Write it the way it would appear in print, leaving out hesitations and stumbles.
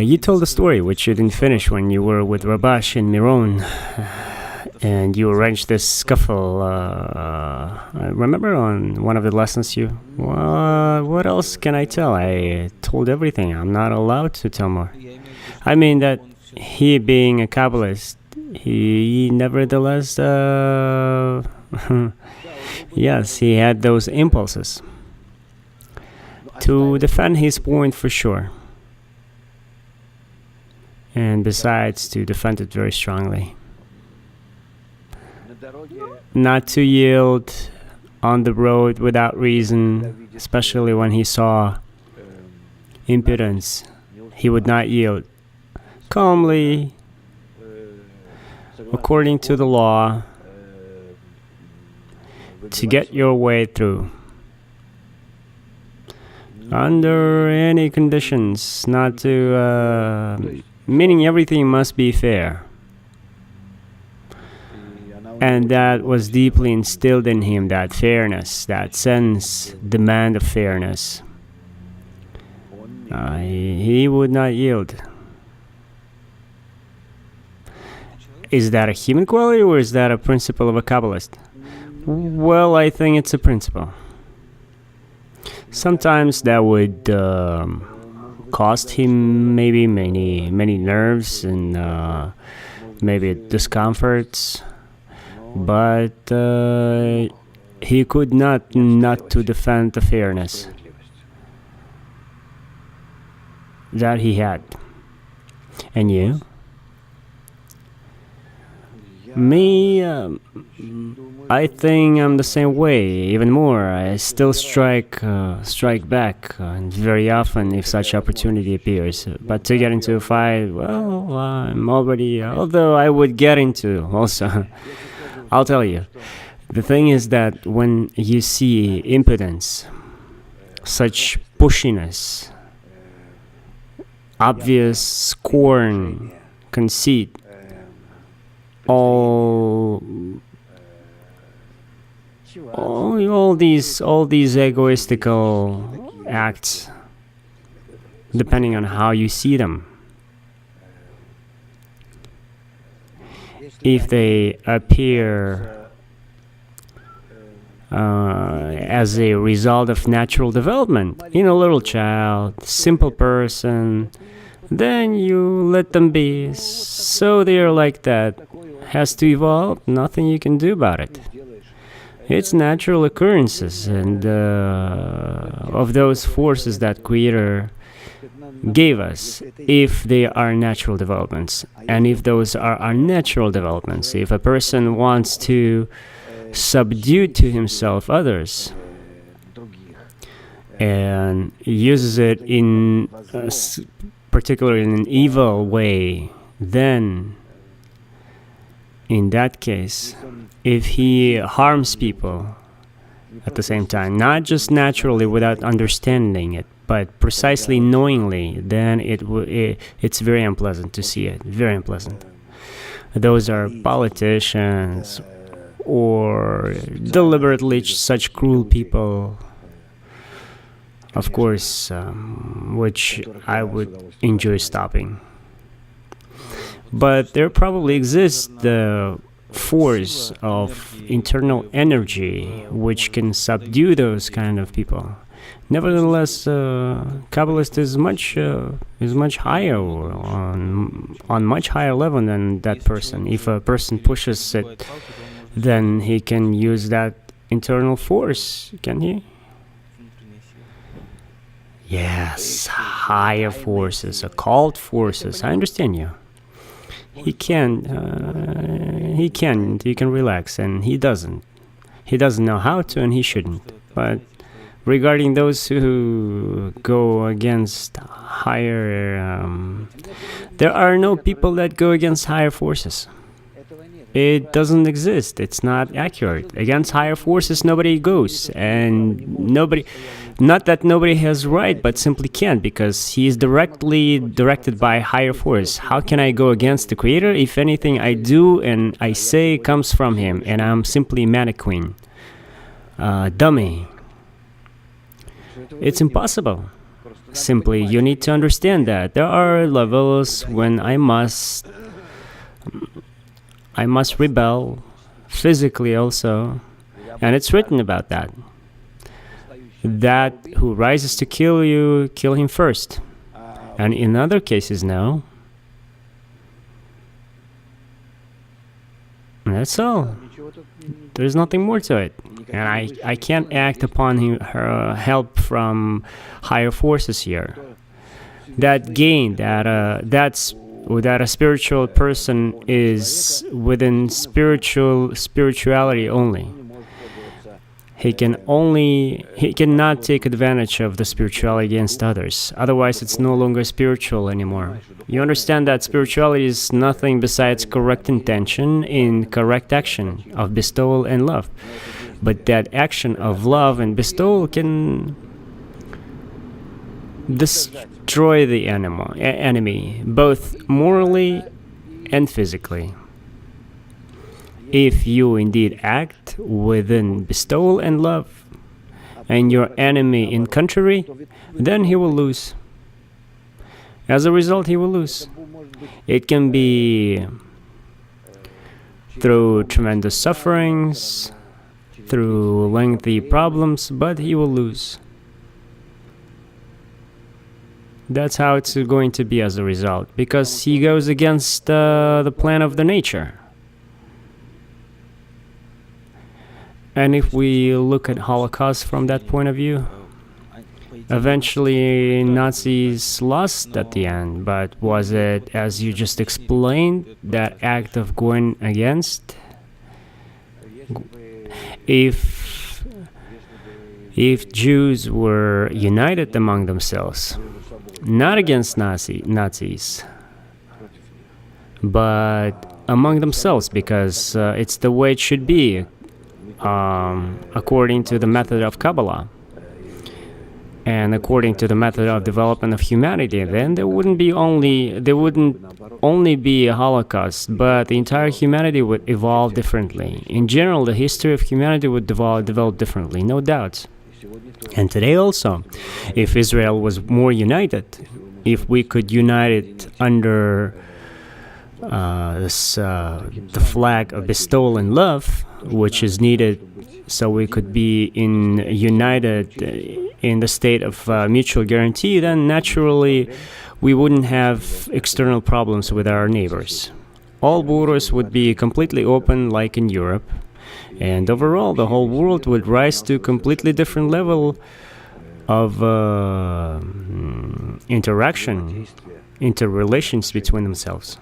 You told a story which you didn't finish when you were with Rabash in Miron, and you arranged this scuffle. I remember on one of the lessons you... what else can I tell? I told everything. I'm not allowed to tell more. I mean that he, being a Kabbalist, he nevertheless... yes, he had those impulses to defend his point for sure. And besides, to defend it very strongly. Not to yield on the road without reason, especially when he saw impudence. He would not yield. Calmly, according to the law, to get your way through. Under any conditions, not to... meaning everything must be fair. And that was deeply instilled in him, that fairness, that sense, demand of fairness. He would not yield. Is that a human quality or is that a principle of a Kabbalist? Well, I think it's a principle. Sometimes that would cost him maybe many nerves and maybe discomforts, but he could not to defend the fairness that he had. And you? Me, I think I'm the same way, even more. I still strike back, and very often if such opportunity appears. But to get into a fight, well, I'm already, although I would get into also. I'll tell you, the thing is that when you see impotence, such pushiness, obvious scorn, conceit, all these egoistical acts, depending on how you see them. If they appear as a result of natural development in a little child, simple person, then you let them be. So they are like that. Has to evolve, nothing you can do about it. It's natural occurrences and of those forces that Creator gave us, if they are natural developments. And if those are unnatural developments, if a person wants to subdue to himself others and uses it in particularly in an evil way, then in that case, if he harms people at the same time, not just naturally without understanding it, but precisely knowingly, then it's very unpleasant to see it, very unpleasant. Those are politicians or deliberately such cruel people, of course, which I would enjoy stopping. But there probably exists the force of internal energy which can subdue those kind of people. Nevertheless, Kabbalist is much higher on much higher level than that person. If a person pushes it, then he can use that internal force, can he? Yes, higher forces, occult forces. I understand you. He can relax, and he doesn't. He doesn't know how to, and he shouldn't. But regarding those who go against higher, there are no people that go against higher forces. It doesn't exist. It's not accurate. Against higher forces, nobody goes, and nobody. Not that nobody has right, but simply can't, because he is directly directed by higher force. How can I go against the Creator if anything I do and I say comes from Him, and I'm simply mannequin, dummy? It's impossible. Simply, you need to understand that there are levels when I must rebel, physically also, and it's written about that. That who rises to kill you, kill him first. And in other cases, no. That's all. There's nothing more to it. And I can't act upon her help from higher forces here. That gain, that a spiritual person is within spirituality only. He cannot take advantage of the spirituality against others. Otherwise, it's no longer spiritual anymore. You understand that spirituality is nothing besides correct intention in correct action of bestowal and love. But that action of love and bestowal can destroy the enemy, both morally and physically. If you indeed act within bestowal and love, and your enemy in contrary, then he will lose. As a result, he will lose. It can be through tremendous sufferings, through lengthy problems, but he will lose. That's how it's going to be as a result, because he goes against the plan of the nature. And if we look at Holocaust from that point of view, eventually Nazis lost at the end, but was it, as you just explained, that act of going against? If Jews were united among themselves, not against Nazis, but among themselves, because it's the way it should be, according to the method of Kabbalah and according to the method of development of humanity, then there wouldn't only be a Holocaust, but the entire humanity would evolve differently. In general, the history of humanity would develop differently, no doubt. And today also, if Israel was more united, if we could unite it under the flag of bestowal and love, which is needed so we could be united in the state of mutual guarantee, then naturally we wouldn't have external problems with our neighbors. All borders would be completely open like in Europe, and overall the whole world would rise to a completely different level of interaction, interrelations between themselves.